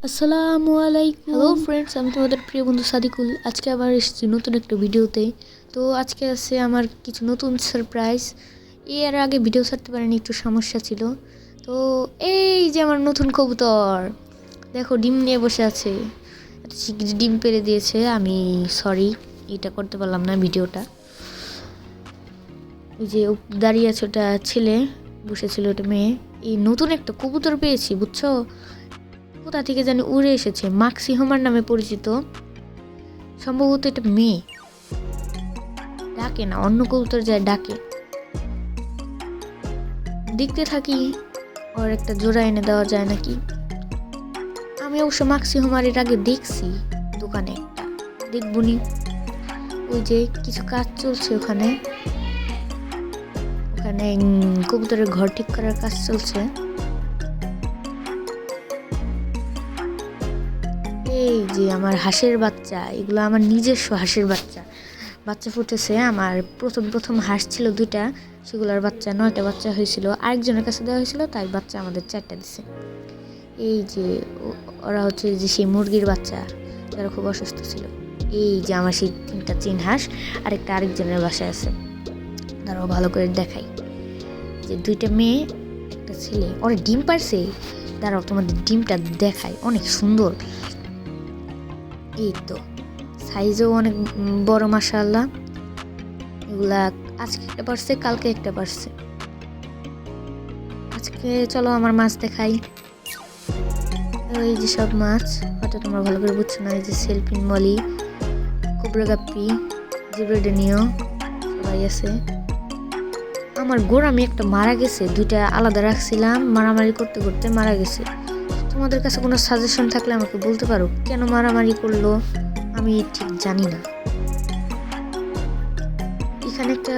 আসসালামু আলাইকুম। Hello friends, আমি তোমাদের প্রিয় বন্ধু সাদিকুল। আজকে আবার এসেছি নতুন একটা ভিডিওতে। তো আজকে আছে আমার কিছু নতুন সারপ্রাইজ। এর আগে ভিডিও ছাড়তে পারিনি, একটু সমস্যা ছিল। তো এই যে আমার নতুন কবুতর, দেখো ডিম নিয়ে বসে আছে। ডিম পেড়ে দিয়েছে। আমি সরি, এটা করতে পারলাম না ভিডিওটা। এই যে দাঁড়িয়ে আছে, ওটা ছেলে, বসেছিল ওটা মেয়ে। এই নতুন একটা কবুতর পেয়েছি, বুঝছো? কোথা থেকে জানি উড়ে এসেছে, মাক্সি হোমার নামে পরিচিত। সম্ভবত এটা মেয়ে, ডাকে না, অন্য কবুতর যায় ডাকে। দেখতে থাকি ওর একটা জোড়া এনে দেওয়া যায় নাকি। আমি অবশ্য মাক্সি হোমার এর আগে দেখছি দোকানে, একটা দেখবনি। ওই যে কিছু কাজ চলছে ওখানে, ওখানে কবুতরের ঘর ঠিক করার কাজ চলছে। এই যে আমার হাঁসের বাচ্চা, এগুলো আমার নিজস্ব হাঁসের বাচ্চা। বাচ্চা ফুটেছে আমার। প্রথম হাঁস ছিল 2টা, সেগুলোর বাচ্চা 9টা বাচ্চা হয়েছিল। আরেকজনের কাছে দেওয়া হয়েছিল, তাই বাচ্চা আমাদের 4টা দিছে। এই যে ওরা হচ্ছে যে সেই মুরগির বাচ্চা, যারা খুব অসুস্থ ছিল। এই যে আমার সেই 3টা চীন হাঁস, আরেকজনের বাসায় আছে। তারাও ভালো করে দেখাই, যে 2টা মেয়ে একটা ছেলে। ওরা ডিম পারছে, দাঁড়াও তোমাদের ডিমটা দেখাই, অনেক সুন্দর। এই তো সাইজও অনেক বড়, মাশাআল্লাহ। এগুলা আজকে একটা পারছে, কালকে একটা পারছে। আজকে চলো আমার মাছ দেখাই। এই যে সব মাছ, হয়তো তোমরা ভালো করে বুঝছো না। এই যে সেলফিন মলি, কোবরা গাপ্পি, জিব্রাডেনিও, সবাই আছে। আমার গোড়ামি একটা মারা গেছে, 2টা আলাদা রাখছিলাম, মারামারি করতে করতে মারা গেছে। তোমাদের কাছে কোনো সাজেশন থাকলে আমাকে বলতে পারো, কেন মারামারি করলো আমি ঠিক জানি না। এখানে একটা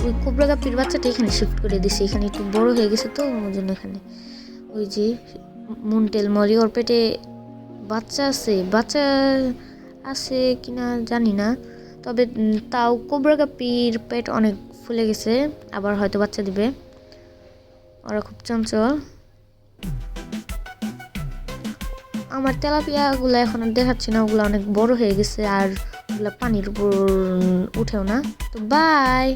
ওই কোবরা গাপ্পির বাচ্চাটা এখানে শিফট করে দিছি, এখানে একটু বড় হয়ে গেছে তো ওই জন্য এখানে। ওই যে মুনটেল মলি, ওর পেটে বাচ্চা আছে কিনা জানি না, তবে তাও কোবরা গাপ্পির পেট অনেক ফুলে গেছে, আবার হয়তো বাচ্চা দিবে। ওরা খুব চঞ্চল। আমার তেলাপিয়াগুলো এখন আর দেখাচ্ছি না, ওগুলো অনেক বড় হয়ে গেছে, আর ওগুলো পানির উপর উঠেও না। তো বাই।